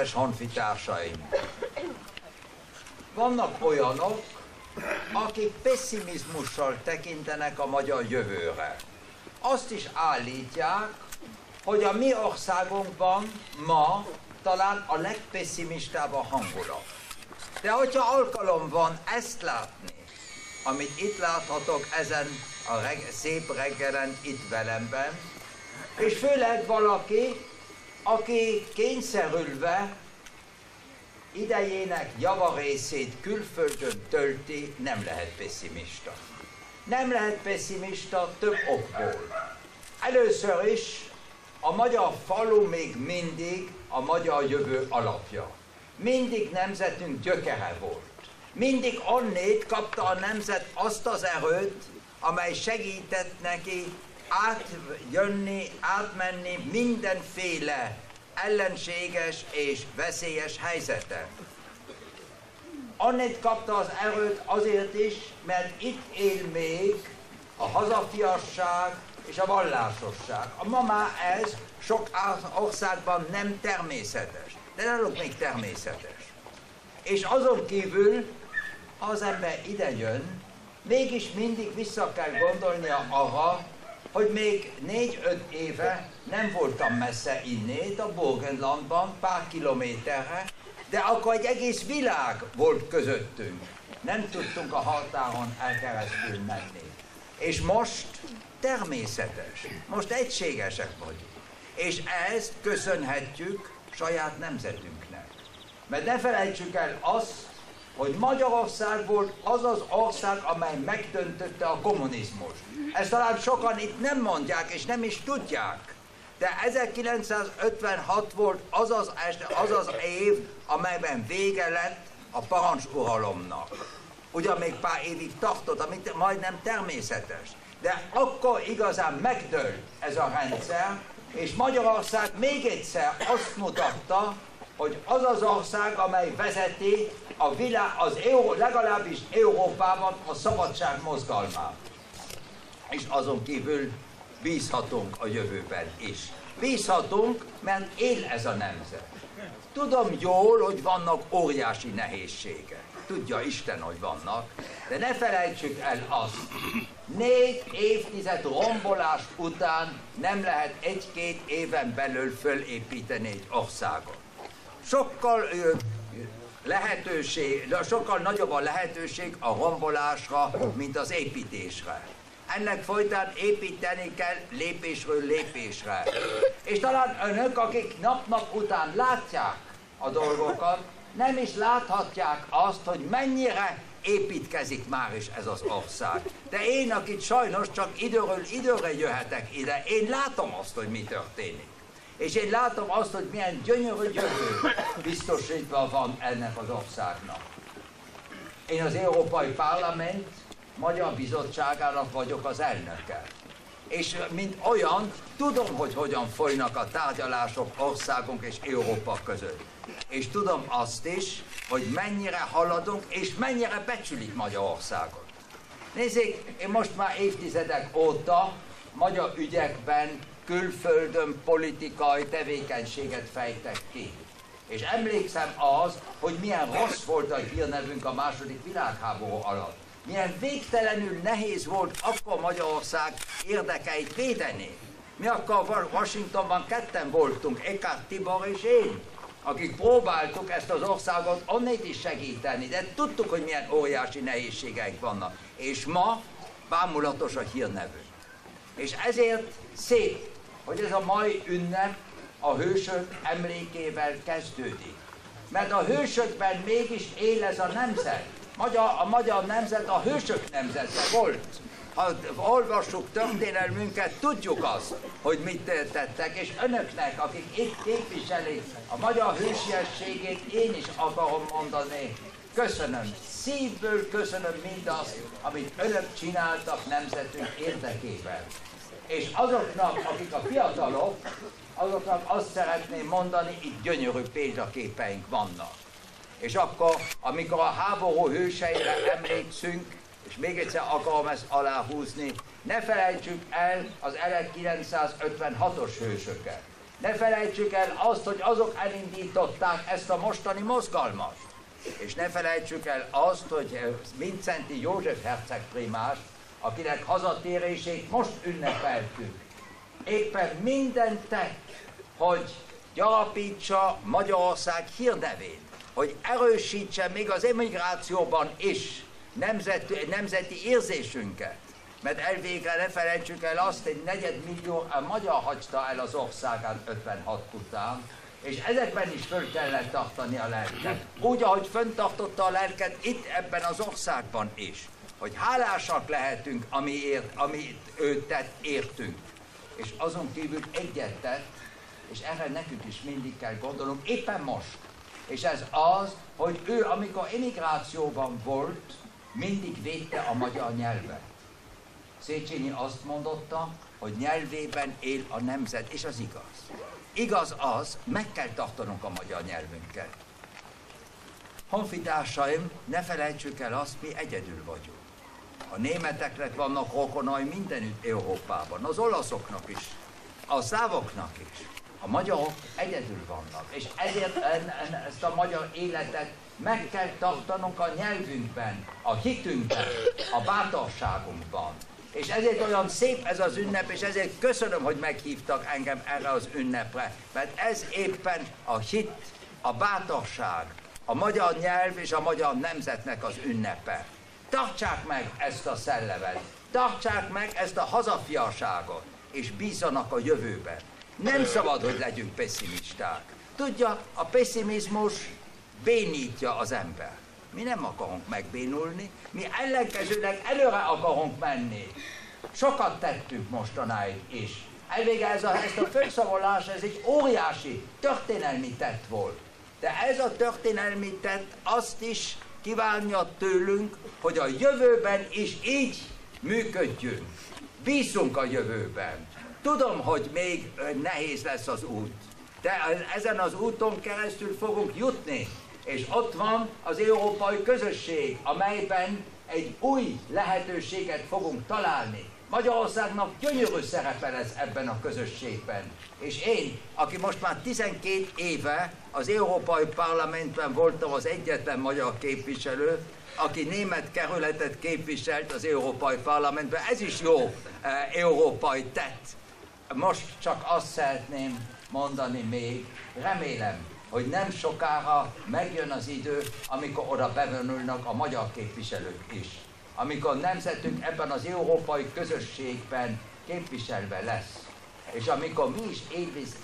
kedves honfitársaim! Vannak olyanok, akik pessimizmussal tekintenek a magyar jövőre. Azt is állítják, hogy a mi országunkban ma talán a legpesszimistább a hangulat. De hogyha alkalom van ezt látni, amit itt láthatok ezen a szép reggelen itt velemben, és főleg valaki, aki kényszerülve idejének javarészét külföldön tölti, nem lehet pessimista. Nem lehet pessimista több okból. Először is a magyar falu még mindig a magyar jövő alapja. Mindig nemzetünk gyökere volt. Mindig onnét kapta a nemzet azt az erőt, amely segített neki átjönni, átmenni mindenféle ellenséges és veszélyes helyzeten. Onnét kapta az erőt azért is, mert itt él még a hazafiasság és a vallásosság. Ma már ez sok országban nem természetes, de náluk még természetes. És azon kívül, ha az ember ide jön, mégis mindig vissza kell gondolnia arra, hogy még 4-5 éve nem voltam messze innét, a Burgenlandban, pár kilométerre, de akkor egy egész világ volt közöttünk. Nem tudtunk a határon elkeresztül menni. És most természetes, most egységesek vagyunk. És ezt köszönhetjük saját nemzetünknek. Mert ne felejtsük el azt, hogy Magyarország volt az az ország, amely megdöntötte a kommunizmust. Ezt talán sokan itt nem mondják, és nem is tudják. De 1956 volt az az év, amelyben vége lett a parancsuralomnak. Ugyan még pár évig tartott, amit majdnem természetes. De akkor igazán megdőlt ez a rendszer, és Magyarország még egyszer azt mutatta, hogy az az ország, amely vezeti a világ, legalábbis Európában a szabadság mozgalmát. És azon kívül bízhatunk a jövőben is. Bízhatunk, mert él ez a nemzet. Tudom jól, hogy vannak óriási nehézségek. Tudja Isten, hogy vannak, de ne felejtsük el azt. 4 évtized rombolás után nem lehet 1-2 éven belül fölépíteni egy országot. Sokkal nagyobb a lehetőség a rombolásra, mint az építésre. Ennek folytán építeni kell lépésről lépésre. És talán önök, akik nap-nap után látják a dolgokat, nem is láthatják azt, hogy mennyire építkezik már is ez az ország. De én, akit sajnos csak időről időre jöhetek ide, én látom azt, hogy mi történik. És én látom azt, hogy milyen gyönyörű jövő biztosítva van ennek az országnak. Én az Európai Parlament Magyar Bizottságának vagyok az elnöke. És mint olyan, tudom, hogy hogyan folynak a tárgyalások országunk és Európa között. És tudom azt is, hogy mennyire haladunk, és mennyire becsülik Magyarországot. Nézzék, én most már évtizedek óta magyar ügyekben, külföldön politikai tevékenységet fejtek ki. És emlékszem az, hogy milyen rossz volt a hírnevünk a II. Világháború alatt. Milyen végtelenül nehéz volt akkor Magyarország érdekeit védeni. Mi akkor Washingtonban ketten voltunk, Eckhart Tibor és én, akik próbáltuk ezt az országot onnét is segíteni, de tudtuk, hogy milyen óriási nehézségeik vannak. És ma bámulatos a hírnevünk. És ezért szép, hogy ez a mai ünnep a hősök emlékével kezdődik. Mert a hősökben mégis él ez a nemzet. A magyar nemzet a hősök nemzete volt. Ha olvassuk történelmünket, tudjuk azt, hogy mit tettek, és önöknek, akik itt képviselik a magyar hősiességét, én is akarom mondani, köszönöm, szívből köszönöm mindazt, amit önök csináltak nemzetünk érdekében. És azoknak, akik a fiatalok, azoknak azt szeretném mondani, itt gyönyörű példaképeink vannak. És akkor, amikor a háború hőseire emlékszünk, és még egyszer akarom ezt aláhúzni, ne felejtsük el az 1956-os hősöket. Ne felejtsük el azt, hogy azok elindították ezt a mostani mozgalmat. És ne felejtsük el azt, hogy Vincenti József hercegprímás, akinek hazatérését most ünnepeltük, éppen mindent tett, hogy gyarapítsa Magyarország hírnevét, hogy erősítse még az emigrációban is nemzeti érzésünket. Mert elvégre ne felejtsük el azt, hogy 4 millió magyar hagyta el az országát 56 után, és ezekben is föl kellett tartani a lelket. Úgy, ahogy föntartotta a lelket itt ebben az országban is. Hogy hálásak lehetünk, amit ő tett, értünk. És azon kívül egyet tett, és erre nekünk is mindig kell gondolnunk, éppen most. És ez az, hogy ő, amikor emigrációban volt, mindig védte a magyar nyelvet. Széchenyi azt mondotta, hogy nyelvében él a nemzet, és az igaz. Igaz az, meg kell tartanunk a magyar nyelvünket. Honfitársaim, ne felejtsük el azt, mi egyedül vagyunk. A németeknek vannak rokonai mindenütt Európában, az olaszoknak is, a szlávoknak is. A magyarok egyedül vannak, és ezért ezt a magyar életet meg kell tartanunk a nyelvünkben, a hitünkben, a bátorságunkban. És ezért olyan szép ez az ünnep, és ezért köszönöm, hogy meghívtak engem erre az ünnepre, mert ez éppen a hit, a bátorság, a magyar nyelv és a magyar nemzetnek az ünnepe. Tartsák meg ezt a szellemet, tartsák meg ezt a hazafiasságot, és bízzanak a jövőben. Nem szabad, hogy legyünk pessimisták. Tudja, a pessimizmus bénítja az ember. Mi nem akarunk megbénulni, mi ellenkezőleg előre akarunk menni. Sokat tettünk mostanáig is. Elvége ezt a fölszavazás, ez egy óriási történelmi tett volt. De ez a történelmi tett azt is kívánja tőlünk, hogy a jövőben is így működjünk. Bízunk a jövőben. Tudom, hogy még nehéz lesz az út, de ezen az úton keresztül fogunk jutni. És ott van az európai közösség, amelyben egy új lehetőséget fogunk találni. Magyarországnak gyönyörű szerepe lesz ebben a közösségben. És én, aki most már 12 éve az Európai Parlamentben voltam az egyetlen magyar képviselő, aki német kerületet képviselt az Európai Parlamentben, ez is jó európai tett. Most csak azt szeretném mondani még, remélem, hogy nem sokára megjön az idő, amikor oda bevonulnak a magyar képviselők is. Amikor nemzetünk ebben az európai közösségben képviselve lesz. És amikor mi is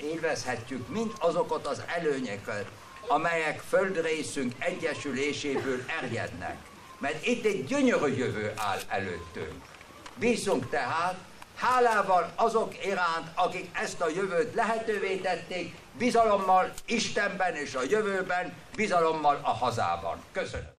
élvezhetjük mind azokat az előnyeket, amelyek földrészünk egyesüléséből erjednek. Mert itt egy gyönyörű jövő áll előttünk. Bízunk tehát hálával azok iránt, akik ezt a jövőt lehetővé tették, bizalommal Istenben és a jövőben, bizalommal a hazában. Köszönöm.